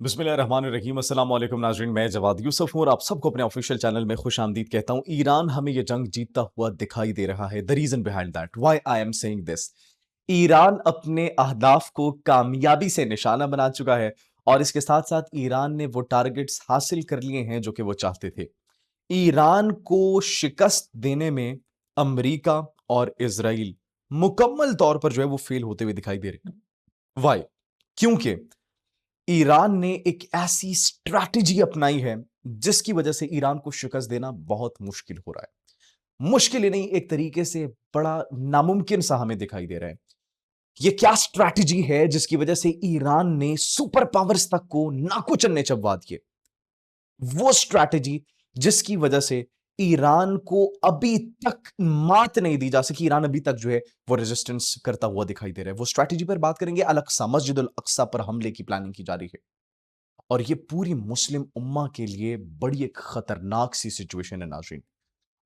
बिस्मिल्लाहिर्रहमानिर्रहीम अस्सलाम वालेकुम नाज़रीन, मैं जवाद यूसुफ हूँ और आप सबको अपने ऑफिशियल चैनल में खुश आमदीद कहता हूँ। ईरान हमें ये जंग जीतता हुआ दिखाई दे रहा है। The reason behind that why I am saying this, Iran अपने अहदाफ को कामयाबी से निशाना बना चुका है और इसके साथ साथ ईरान ने वो टारगेट्स हासिल कर लिए हैं जो कि वो चाहते थे। ईरान को शिकस्त देने में अमेरिका और इसराइल मुकम्मल तौर पर जो है वो फेल होते हुए दिखाई दे रहे हैं। वाई? क्योंकि ईरान ने एक ऐसी स्ट्रैटेजी अपनाई है जिसकी वजह से ईरान को शिकस्त देना बहुत मुश्किल हो रहा है। मुश्किल ही नहीं, एक तरीके से बड़ा नामुमकिन सा हमें दिखाई दे रहा है। ये क्या स्ट्रैटेजी है जिसकी वजह से ईरान ने सुपर पावर्स तक को नाको चलने चबवा दिए? वो स्ट्रैटेजी जिसकी वजह से ईरान को अभी तक मात नहीं दी जा सकी। ईरान अभी तक जो है वो रेजिस्टेंस करता हुआ दिखाई दे रहा है। वो स्ट्रैटेजी पर बात करेंगे। अल अक्सा, मस्जिद अल अक्सा पर हमले की प्लानिंग की जा रही है और ये पूरी मुस्लिम उम्मा के लिए बड़ी एक खतरनाक सी सिचुएशन है नाज़रीन।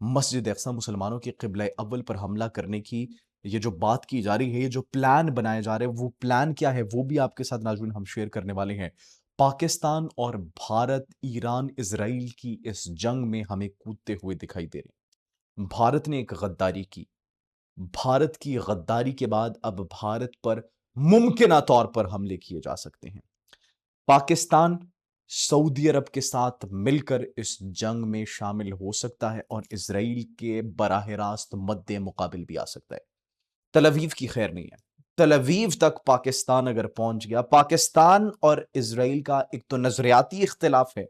मस्जिद अक्सा, मुसलमानों के क़िबला अव्वल पर हमला करने की ये जो बात की जा रही है, ये जो प्लान बनाए जा रहे हैं, वो प्लान क्या है वो भी आपके साथ नाज़रीन हम शेयर करने वाले हैं। पाकिस्तान और भारत, ईरान, इज़राइल की इस जंग में हमें कूदते हुए दिखाई दे रहे हैं। भारत ने एक गद्दारी की। भारत की गद्दारी के बाद अब भारत पर मुमकिना तौर पर हमले किए जा सकते हैं। पाकिस्तान सऊदी अरब के साथ मिलकर इस जंग में शामिल हो सकता है और इसराइल के बराह रास्त मद्दे मुकाबिल भी आ सकता है। तल अवीव की खैर नहीं है। तल अवीव तक पाकिस्तान अगर पहुंच गया, पाकिस्तान और इसराइल का एक तो नजरियाती इख्तिलाफ है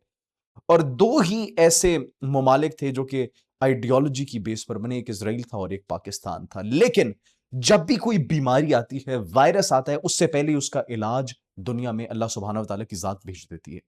और दो ही ऐसे ममालिक थे जो कि आइडियोलॉजी की बेस पर बने, एक इसराइल था और एक पाकिस्तान था। लेकिन जब भी कोई बीमारी आती है, वायरस आता है, उससे पहले ही उसका इलाज दुनिया में अल्लाह सुब्हानहू व तआला की जात भेज देती है।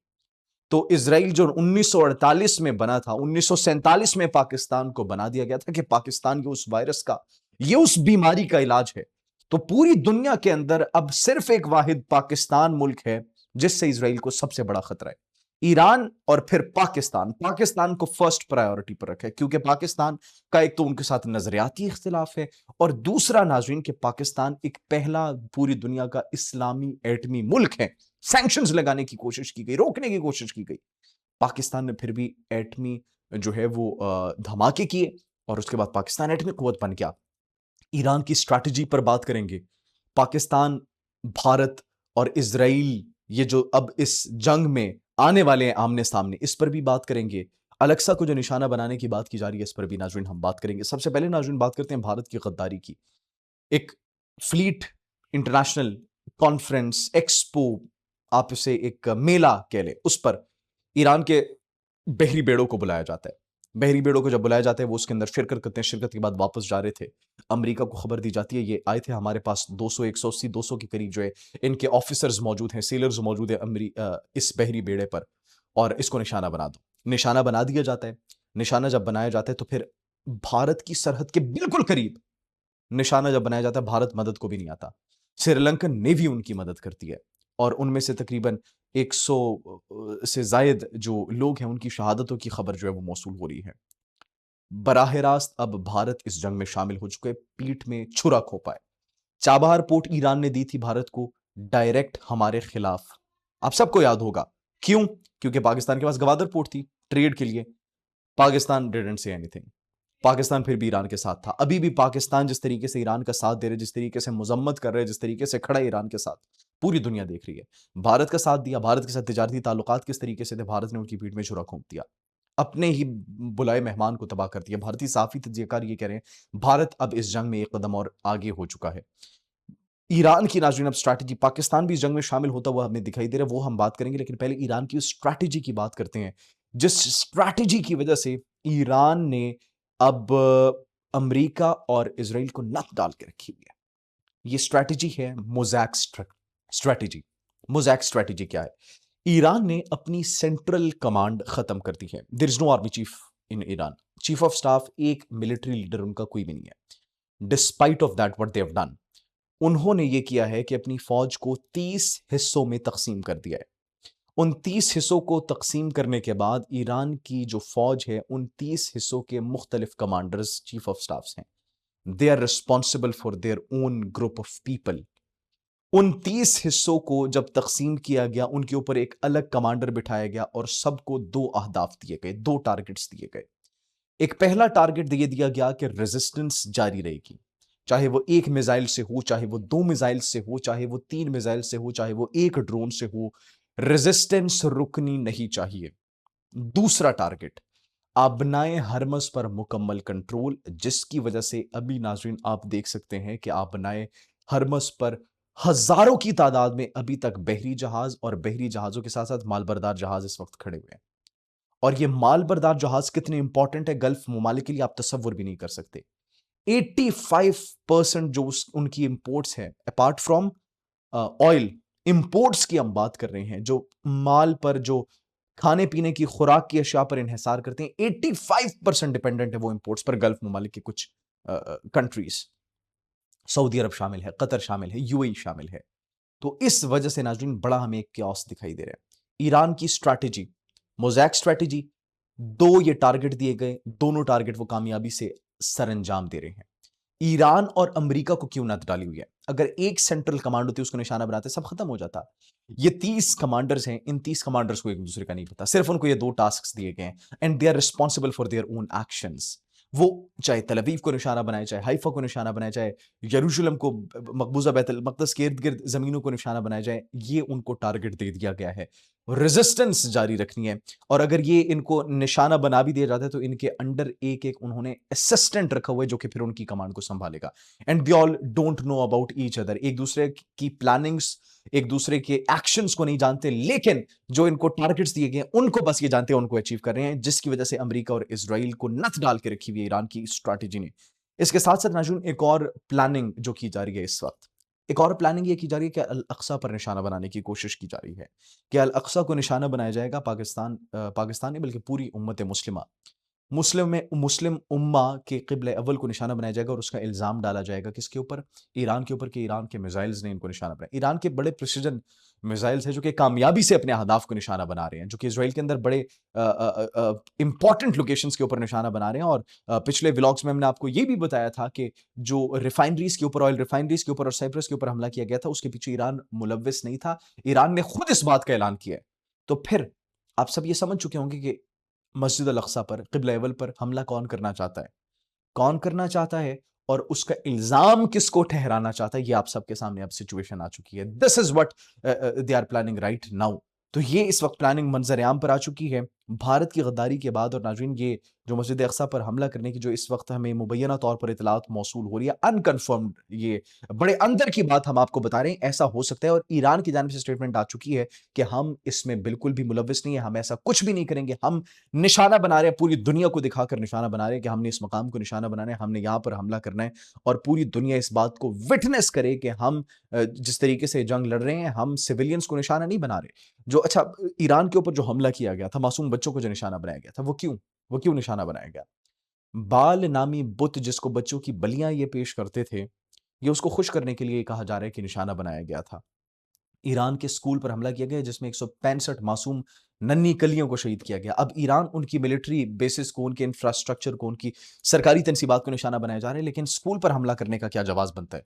तो इसराइल जो 1948 में बना था, 1947 में पाकिस्तान को बना दिया गया था कि पाकिस्तान के उस वायरस का, ये उस बीमारी का इलाज है। तो पूरी दुनिया के अंदर अब सिर्फ एक वाहिद पाकिस्तान मुल्क है जिससे इसराइल को सबसे बड़ा खतरा है। ईरान और फिर पाकिस्तान। पाकिस्तान को फर्स्ट प्रायोरिटी पर रखा है क्योंकि पाकिस्तान का एक तो उनके साथ नजरियाती इख्तिलाफ है और दूसरा नाज़रीन कि पाकिस्तान एक पहला पूरी दुनिया का इस्लामी एटमी मुल्क है। सैंक्शंस लगाने की कोशिश की गई, रोकने की कोशिश की गई। पाकिस्तान ने फिर भी एटमी जो है वो धमाके किए और उसके बाद पाकिस्तान एटमी कुव्वत बन गया। ईरान की स्ट्रैटेजी पर बात करेंगे। पाकिस्तान, भारत और इज़राइल ये जो अब इस जंग में आने वाले हैं आमने-सामने, इस पर भी बात करेंगे। अल-अक्सा को जो निशाना बनाने की बात की जा रही है, इस पर भी नाज़रीन हम बात करेंगे। सबसे पहले नाज़रीन बात करते हैं भारत की गद्दारी की। एक फ्लीट इंटरनेशनल कॉन्फ्रेंस, एक्सपो, आप इसे एक मेला कह लें, उस पर ईरान के बहरी बेड़ों को बुलाया जाता है। बहरी बेड़ों को जब बुलाया जाता है, वो उसके अंदर शिरकत करते हैं, शिरकत के बाद वापस जा रहे थे। अमेरिका को खबर दी जाती है, ये आए थे, हमारे पास 200, 180, 200 के करीब जो है इनके ऑफिसर्स मौजूद हैं, सेलर्स मौजूद हैं इस बहरी बेड़े पर और इसको निशाना बना दो। निशाना बना दिया जाता है। निशाना जब बनाया जाता है, तो फिर भारत की सरहद के बिल्कुल करीब निशाना जब बनाया जाता है, भारत मदद को भी नहीं आता। श्रीलंकन नेवी उनकी मदद करती है और उनमें से तकरीबन 100 से ज़ायद जो लोग हैं, उनकी शहादतों की खबर जो है वो मौसूल हो रही है। बराह रास्त अब भारत इस जंग में शामिल हो चुके हैं, पीठ में छुरा घोंपा है। चाबहार पोर्ट ईरान ने दी थी भारत को डायरेक्ट हमारे खिलाफ। आप सबको याद होगा। क्यों? क्योंकि पाकिस्तान के पास गवादर पोर्ट थी ट्रेड के लिए। Pakistan didn't say anything. Pakistan फिर भी ईरान के साथ था। अभी भी पाकिस्तान जिस तरीके से ईरान का साथ दे रहे, जिस तरीके से मजम्मत कर रहे, जिस तरीके से खड़ा है ईरान के साथ, पूरी दुनिया देख रही है। भारत का साथ दिया, भारत के साथ तिजारती ताल्लुकात किस तरीके से थे, भारत ने उनकी पीठ में छुरा घोंप दिया। अपने ही बुलाए मेहमान को तबाह कर दिया। भारतीय साफी तजज़ियाकार ये कह रहे हैं, भारत अब इस जंग में एक कदम और आगे हो चुका है। ईरान की नाज़रीन अब स्ट्रैटेजी, पाकिस्तान भी इस जंग में शामिल होता हुआ हमें दिखाई दे रहा है, वो हम बात करेंगे, लेकिन पहले ईरान की उस स्ट्रैटेजी की बात करते हैं, जिस स्ट्रैटेजी की वजह से ईरान ने अब अमेरिका और इज़राइल को नक डाल के रखी हुई है। ये स्ट्रैटेजी है मोज़ैक स्ट्रैटेजी। मोज़ैक स्ट्रैटेजी क्या है? ईरान ने अपनी सेंट्रल कमांड खत्म कर दी है। There is no army chief in Iran. Chief of staff, एक मिलिट्री लीडर उनका कोई भी नहीं है। Despite of that what they have done, उन्होंने ये किया है कि अपनी फौज को 30 हिस्सों में तकसीम कर दिया है। उन 30 हिस्सों को तकसीम करने के बाद ईरान की जो फौज है, उन 30 हिस्सों के मुख्तलिफ कमांडर्स, चीफ ऑफ स्टाफ्स हैं। They are responsible for their own group of people. उन 30 हिस्सों को जब तकसीम किया गया, उनके ऊपर एक अलग कमांडर बिठाया गया और सबको 2 अहदाफ दिए गए, 2 टारगेट्स दिए गए। एक पहला टारगेट ये दिया गया कि रेजिस्टेंस जारी रहेगी, चाहे वो 1 मिसाइल से हो, चाहे वो 2 मिसाइल से हो, चाहे वो 3 मिसाइल से हो, चाहे वो 1 ड्रोन से हो, रेजिस्टेंस रुकनी नहीं चाहिए। दूसरा टारगेट, आबनाए हरमस पर मुकम्मल कंट्रोल, जिसकी वजह से अभी नाज़रीन आप देख सकते हैं कि आबनाए हरमस पर हजारों की तादाद में अभी तक बहरी जहाज और बहरी जहाजों के साथ साथ मालबरदार जहाज इस वक्त खड़े हुए हैं। और ये मालबरदार जहाज कितने इंपॉर्टेंट है गल्फ ममालिक के लिए, आप तसव्वुर भी नहीं कर सकते। 85% जो उनकी इंपोर्ट्स है, अपार्ट फ्रॉम ऑयल, इंपोर्ट्स की हम बात कर रहे हैं, जो माल पर, जो खाने पीने की खुराक की अशिया पर इन्हिसार करते हैं, 85% डिपेंडेंट है वो इंपोर्ट्स पर, गल्फ ममालिक के कुछ कंट्रीज। सऊदी अरब शामिल है, कतर शामिल है, यूएई शामिल है। तो इस वजह से नाज़रीन बड़ा हमें एक क्यास दिखाई दे रहा है। ईरान की स्ट्रैटेजी, मोज़ैक स्ट्रैटेजी, 2 ये टारगेट दिए गए, दोनों टारगेट वो कामयाबी से सरअंजाम दे रहे हैं। ईरान और अमेरिका को क्यों नत डाली हुई है? अगर एक सेंट्रल कमांड होती, उसको निशाना बनाते, सब खत्म हो जाता। ये 30 कमांडर्स हैं, इन 30 कमांडर्स को एक दूसरे का नहीं पता, सिर्फ उनको ये 2 टास्क दिए गए हैं and they are responsible for their own actions. वो चाहे तल अवीव को निशाना बनाए, चाहे हाइफा को निशाना बनाए, चाहे यरूशलेम को, मकबूजा बैतुल मक़दस के इर्द-गिर्द ज़मीनों को निशाना बनाया जाए, ये उनको टारगेट दे दिया गया है। रेजिस्टेंस जारी रखनी है और अगर ये इनको निशाना बना भी दिया जाता है, तो इनके अंडर एक-एक उन्होंने असिस्टेंट रखा हुआ है, जो कि फिर उनकी कमांड को संभालेगा। And they all don't know about each other, एक दूसरे की प्लानिंग्स, एक दूसरे के एक्शंस को नहीं जानते, लेकिन जो इनको टारगेट्स दिए गए हैं, उनको बस ये जानते हैं, उनको अचीव कर रहे हैं, जिसकी वजह से अमेरिका और इज़राइल को नथ डाल के रखी हुई है ईरान की स्ट्रैटेजी ने। इसके साथ-साथ नाज़रीन एक और प्लानिंग जो की जा रही है इस वक्त, एक और प्लानिंग ये की जा रही है कि अल अक्सा पर निशाना बनाने की कोशिश की जा रही है, कि अल अक्सा को निशाना बनाया जाएगा, पाकिस्तान नहीं बल्कि पूरी उम्मत मुस्लिमा, मुस्लिम उम्मा के क़िब्ले अव्वल को निशाना बनाया जाएगा और उसका इल्ज़ाम डाला जाएगा किसके ऊपर? ईरान के ऊपर, कि ईरान के मिसाइल्स ने इनको निशाना बनाया। ईरान के बड़े प्रिसिजन मिसाइल्स हैं जो कि कामयाबी से अपने अहदाफ को निशाना बना रहे हैं, जो कि इज़राइल के अंदर बड़े इंपॉर्टेंट लोकेशंस के ऊपर निशाना बना रहे हैं। और पिछले व्लॉग्स में हमने आपको ये भी बताया था कि जो रिफाइनरीज़ के ऊपर, ऑयल रिफाइनरीज़ के ऊपर और साइप्रस के ऊपर हमला किया गया था, उसके पीछे ईरान मुलव्विस नहीं था। ईरान ने खुद इस बात का ऐलान किया है। तो फिर आप सब ये समझ चुके होंगे कि मस्जिद अल अक्सा पर, क़िब्ला अव्वल पर हमला कौन करना चाहता है? कौन करना चाहता है और उसका इल्ज़ाम किसको ठहराना चाहता है, ये आप सबके सामने अब सिचुएशन आ चुकी है। This is what they are planning right now. तो ये इस वक्त प्लानिंग मंज़र-ए-आम पर आ चुकी है। भारत की गद्दारी के बाद, और नाज़रीन ये जो मस्जिद अक्सा पर हमला करने की जो इस वक्त हमें मुबैना तौर पर इत्तलात मौसूल हो रही है, अनकन्फर्म्ड, ये बड़े अंदर की बात हम आपको बता रहे हैं, ऐसा हो सकता है। और ईरान की जानिब से स्टेटमेंट आ चुकी है कि हम इसमें बिल्कुल भी मुलव्विस नहीं है, हम ऐसा कुछ भी नहीं करेंगे। हम निशाना बना रहे हैं, पूरी दुनिया को दिखाकर निशाना बना रहे हैं कि हमने इस मकाम को निशाना बनाना है, हमने यहाँ पर हमला करना है और पूरी दुनिया इस बात को विटनेस करे कि हम जिस तरीके से जंग लड़ रहे हैं, हम सिविलियंस को निशाना नहीं बना रहे। जो अच्छा, ईरान के ऊपर जो हमला किया गया था, मासूम बच्चों को जो निशाना बनाया गया था, वो क्यों? वो क्यों निशाना बनाया गया? बाल नामी बुत जिसको बच्चों की बलियाँ ये पेश करते थे, ये उसको खुश करने के लिए कहा जा रहा है कि निशाना बनाया गया था। ईरान के स्कूल पर हमला किया गया जिसमें 165 मासूम नन्ही कलियों को शहीद किया गया। अब ईरान उनकी मिलिट्री बेसिस को, उनके इंफ्रास्ट्रक्चर को, उनकी सरकारी तनसीबात को निशाना बनाया जा रहा है, लेकिन स्कूल पर हमला करने का क्या जवाज़ बनता है?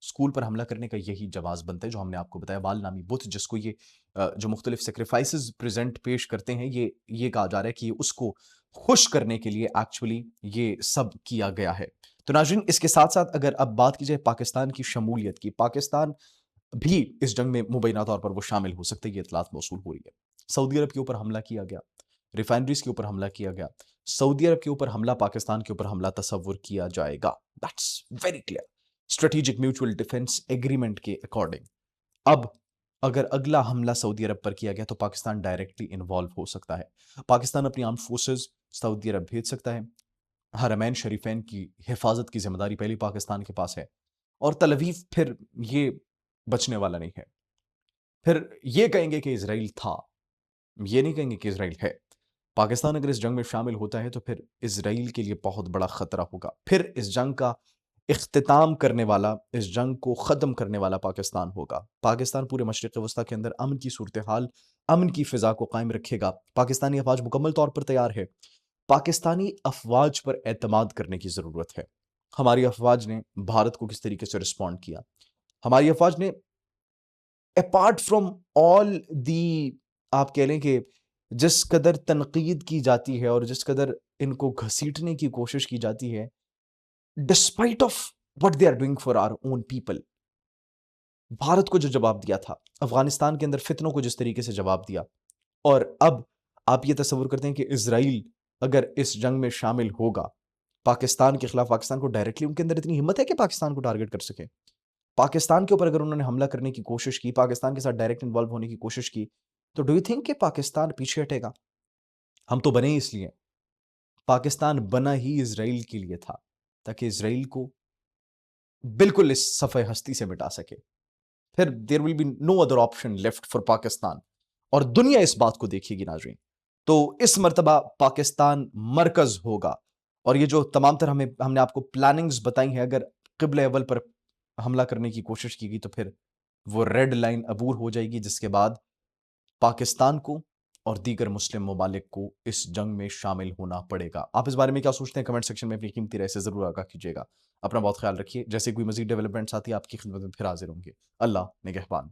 स्कूल पर हमला करने का यही जवाज़ बनता है जो हमने आपको बताया, बाल नामी बुत जिसको ये जो मुख्तलिफ सैक्रिफाइसेस प्रेज़ेंट पेश करते हैं, ये कहा जा रहा है कि उसको खुश करने के लिए एक्चुअली ये सब किया गया है। तो नाज़रीन इसके साथ-साथ अगर अब बात की जाए पाकिस्तान की शमूलियत की, पाकिस्तान भी इस जंग में मुबैना तौर पर वो शामिल हो सकते हैं, ये इत्तलात मौसूल हो रही है। सऊदी अरब के ऊपर हमला किया गया, रिफाइनरीज़ के ऊपर हमला किया गया, सऊदी अरब के ऊपर हमला, पाकिस्तान के ऊपर हमला तसव्वुर किया जाएगा। That's very clear. Strategic mutual defence agreement के अकॉर्डिंग। अब अगर अगला हमला सऊदी अरब पर किया गया तो पाकिस्तान डायरेक्टली इन्वॉल्व हो सकता है। पाकिस्तान अपनी आर्म्ड फोर्सेस सऊदी अरब भेज सकता है। हरमैन शरीफैन की हिफाजत की ज़िम्मेदारी पहले ही पाकिस्तान के पास है और तल अवीव फिर ये बचने वाला नहीं है। फिर ये कहेंगे कि इज़राइल था, ये नहीं कहेंगे कि इज़राइल है। पाकिस्तान अगर इस जंग में शामिल होता है तो फिर इज़राइल के लिए बहुत बड़ा खतरा होगा। फिर इस जंग का इख्तिताम करने वाला, इस जंग को ख़त्म करने वाला पाकिस्तान होगा। पाकिस्तान पूरे मशरिक़ वस्ता के अंदर अमन की सूरत-ए-हाल, अमन की फ़िज़ा को कायम रखेगा। पाकिस्तानी अफ़वाज मुकम्मल तौर पर तैयार है। पाकिस्तानी अफ़वाज पर एतमाद करने की ज़रूरत है। हमारी अफ़वाज ने भारत को किस तरीके से रिस्पॉन्ड किया। हमारी अफ़वाज ने अपार्ट फ्रॉम ऑल दी, आप कह लें कि जिस कदर तनकीद की जाती है और जिस कदर इनको घसीटने की कोशिश की जाती है, despite of what they are doing for our own people, Bharat को जो जवाब दिया था, अफगानिस्तान के अंदर फितनों को जिस तरीके से जवाब दिया, और अब आप ये तस्वुर करते हैं कि इसराइल अगर इस जंग में शामिल होगा पाकिस्तान के खिलाफ, पाकिस्तान को डायरेक्टली, उनके अंदर इतनी हिम्मत है कि पाकिस्तान को टारगेट कर सके, पाकिस्तान के ऊपर अगर उन्होंने हमला करने की कोशिश की, पाकिस्तान के साथ डायरेक्ट इन्वॉल्व होने की कोशिश की, तो डू यू थिंक कि पाकिस्तान पीछे हटेगा? हम तो बने ही इसलिए, पाकिस्तान बना ही इसराइल के लिए था, ताकि इसराइल को बिल्कुल इस सफ़े हस्ती से मिटा सके। फिर there will be no other option left for Pakistan, और दुनिया इस बात को देखेगी नाज़रीन। तो इस मर्तबा पाकिस्तान मरकज़ होगा, और ये जो तमाम तरह हमें हमने आपको प्लानिंग्स बताई हैं, अगर क़िब्ले अव्वल पर हमला करने की कोशिश की गई तो फिर वो रेड लाइन अबूर हो जाएगी, जिसके बाद पाकिस्तान को और दीगर मुस्लिम ममालिक को इस जंग में शामिल होना पड़ेगा। आप इस बारे में क्या सोचते हैं? कमेंट सेक्शन में अपनी कीमती राय से ज़रूर आगाह कीजिएगा। अपना बहुत ख्याल रखिए। जैसे कोई मज़ीद डेवलपमेंट्स आती है आपकी खिदमत में फिर हाज़िर होंगे। अल्लाह निगहबान।